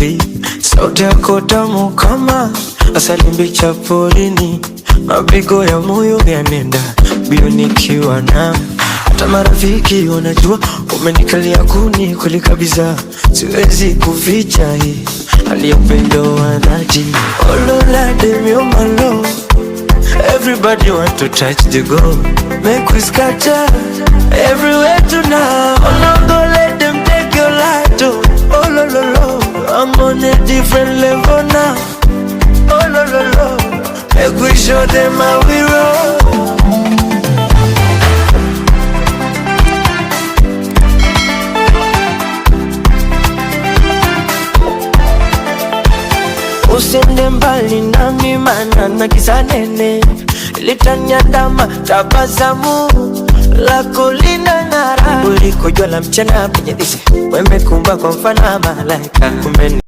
baby, sauti yako tamu kama asali mbichi porini, mapigo ya moyo yanenda mbio nikiwa nawe. Hata marafiki wanajua umenikalia kuni kweli kabisa, siwezi kuficha hii hali ya upendo wa dhati. Oh Lord, you're my love. Everybody want to touch the goal, make we scatter everywhere tonight. Oh no, don't let them take your light. Oh lo lo lo, I'm on a different level now. Oh lo lo lo, make we show them how we roll. Usende mbali nami mana na giza nene litanyandama, tabasamu lako linang'ara kuliko jua la mchana penye dishi, wewe kumba kwa mfano malaika kumbe